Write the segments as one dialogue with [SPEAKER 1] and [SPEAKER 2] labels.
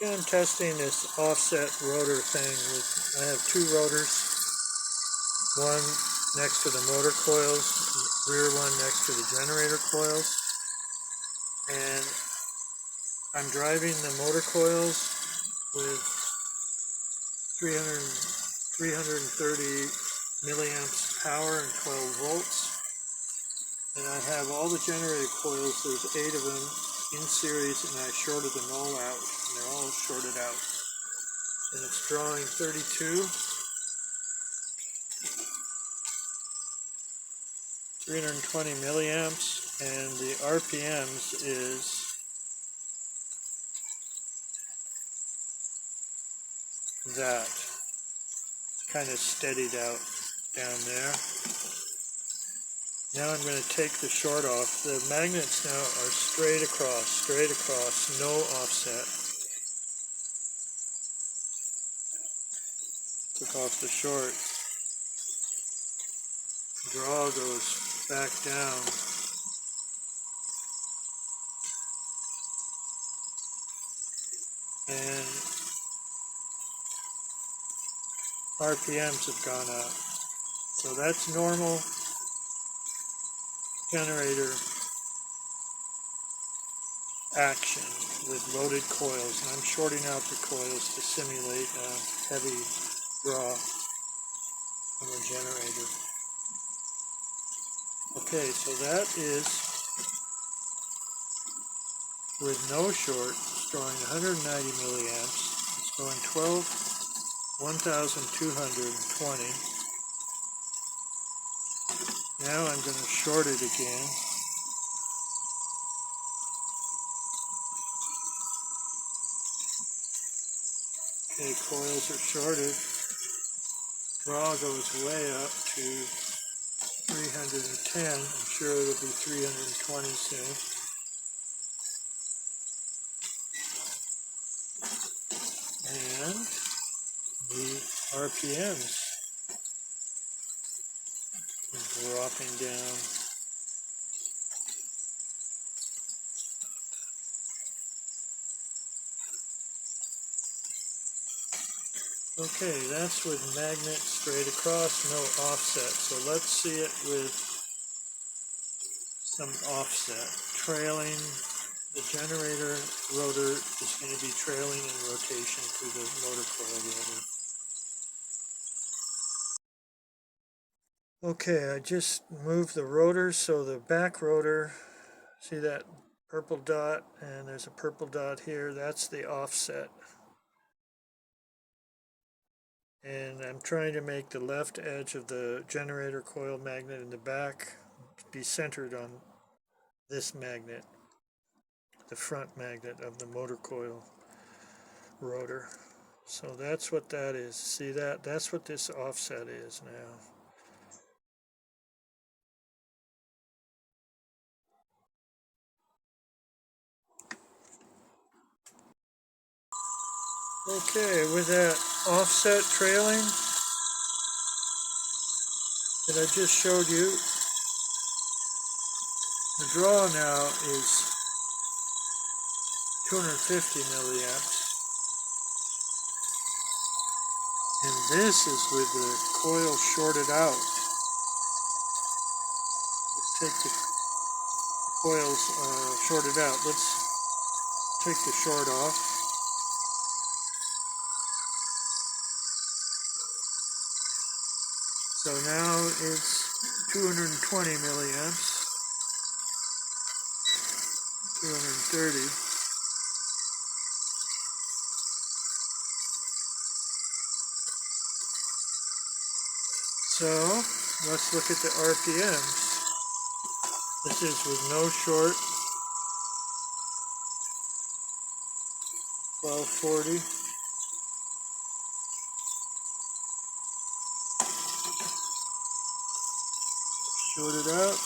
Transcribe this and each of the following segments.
[SPEAKER 1] Okay, I'm testing this offset rotor thing with, I have two rotors, one next to the motor coils, rear one next to the generator coils, and I'm driving the motor coils with 330 milliamps power and 12 volts. And I have all the generator coils, there's 8 of them in series, and I shorted them all out. And they're all shorted out. And it's drawing 32, 320 milliamps, and the RPMs is that. Kind of steadied out down there. Now I'm going to take the short off. The magnets now are straight across, no offset. Took off the short. Draw goes back down. And RPMs have gone up. So that's normal generator action with loaded coils. And I'm shorting out the coils to simulate a heavy draw from a generator. Okay, so that is with no short, it's drawing 190 milliamps. It's going 12,220. Now I'm going to short it again. Okay, coils are shorted. Draw goes way up to 310. I'm sure it'll be 320 soon. And the RPMs are dropping down. Okay, that's with magnet straight across, no offset. So let's see it with some offset. Trailing, the generator rotor is going to be trailing in rotation through the motor coil rotor. Okay, I just moved the rotor, so the back rotor, see that purple dot, and there's a purple dot here, that's the offset. And I'm trying to make the left edge of the generator coil magnet in the back be centered on this magnet, the front magnet of the motor coil rotor. So that's what that is. See that? That's what this offset is now. Okay, with that offset trailing that I just showed you, the draw now is 250 milliamps. And this is with the coil shorted out. Let's take the coils shorted out. Let's take the short off. So now it's 220 milliamps, 230. So let's look at the RPMs. This is with no short, 1240. Short it out.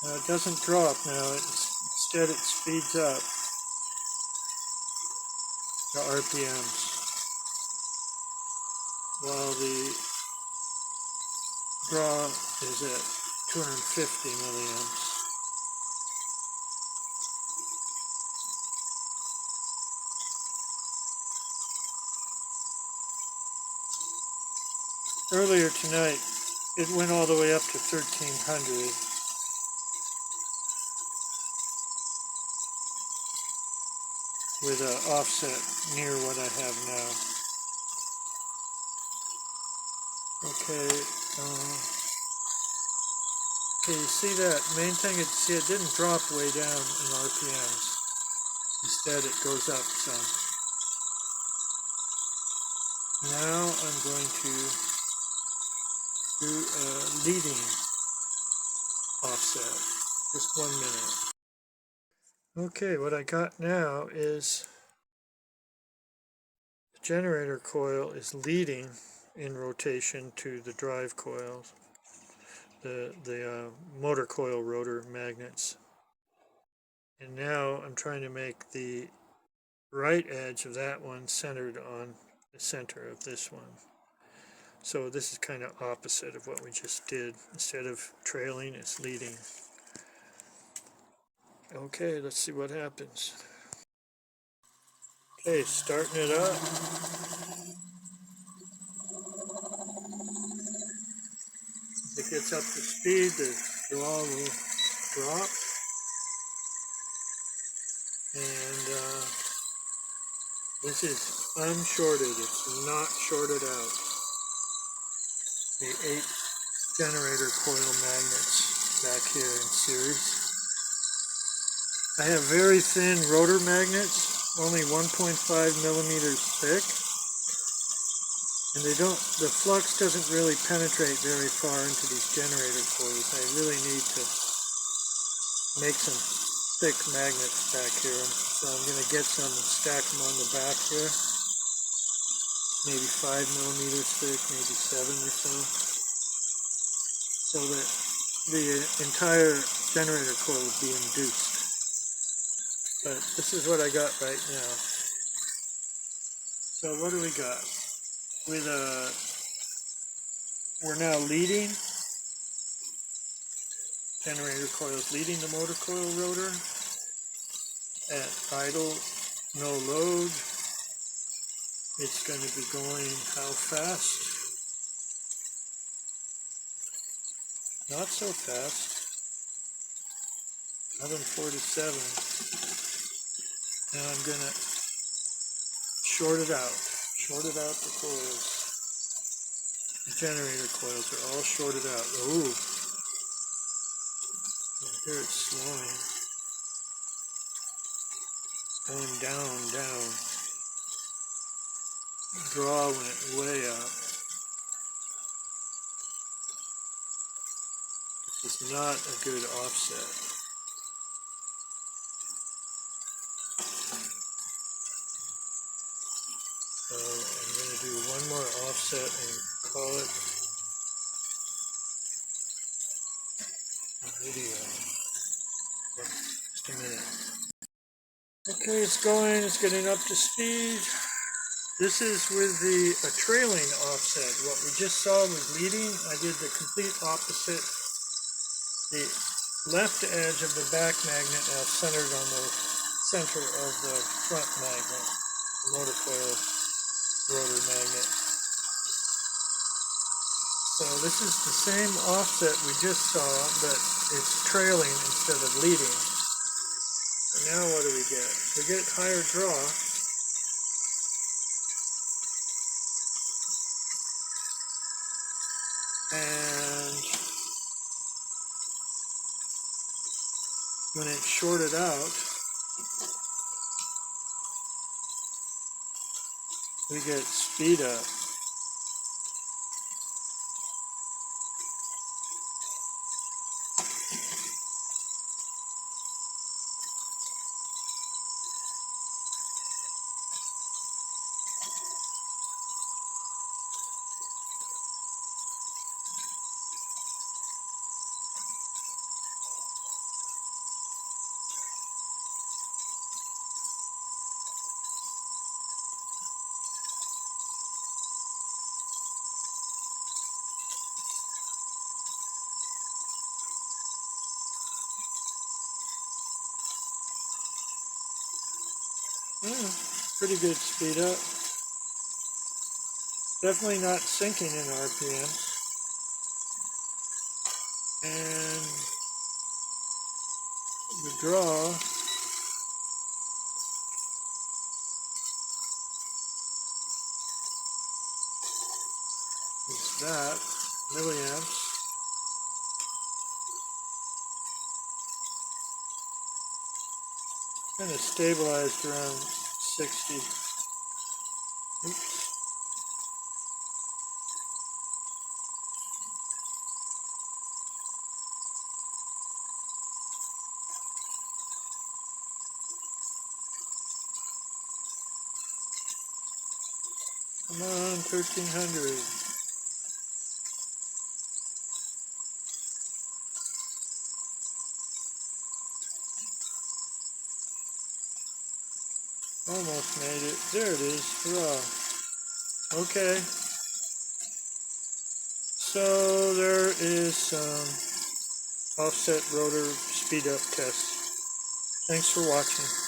[SPEAKER 1] Now it doesn't drop now, instead it speeds up the RPMs while the draw is it. 250 milliamps. Earlier tonight, it went all the way up to 1300. With an offset near what I have now. Okay, okay, you see that main thing, it didn't drop way down in RPMs. Instead it goes up some. Now I'm going to do a leading offset, just 1 minute. Okay, what I got now is the generator coil is leading in rotation to the drive coils, the motor coil rotor magnets. And now I'm trying to make the right edge of that one centered on the center of this one. So this is kind of opposite of what we just did. Instead of trailing, it's leading. Okay, let's see what happens. Okay, starting it up. As it gets up to speed, the draw will drop. And this is unshorted, it's not shorted out. The 8 generator coil magnets back here in series. I have very thin rotor magnets, only 1.5 millimeters thick. And the flux doesn't really penetrate very far into these generator coils. I really need to make some thick magnets back here. So I'm going to get some and stack them on the back here. Maybe 5 millimeters thick, maybe 7 or so. So that the entire generator coil will be induced. But this is what I got right now. So what do we got? We're now leading. Generator coil is leading the motor coil rotor at idle, no load. It's going to be going how fast? Not so fast. 1147. Now I'm going to short it out the coils. The generator coils are all shorted out. Ooh. Here it's slowing. It's going down. The draw went way up. This is not a good offset. So I'm going to do one more offset and call it a video. Just a minute. Okay, it's getting up to speed. This is with a trailing offset. What we just saw was leading. I did the complete opposite. The left edge of the back magnet now centered on the center of the front magnet, the motor coil rotor magnet. So this is the same offset we just saw, but it's trailing instead of leading. And now what do we get? We get higher draw. And when it's shorted out, we get speed up. Yeah, pretty good speed up. Definitely not sinking in RPM. And the draw is that, milliamps. Kind of stabilized around 60. Oops. Come on, 1300. Almost made it. There it is. Hurrah. Okay. So there is some offset rotor speed up tests. Thanks for watching.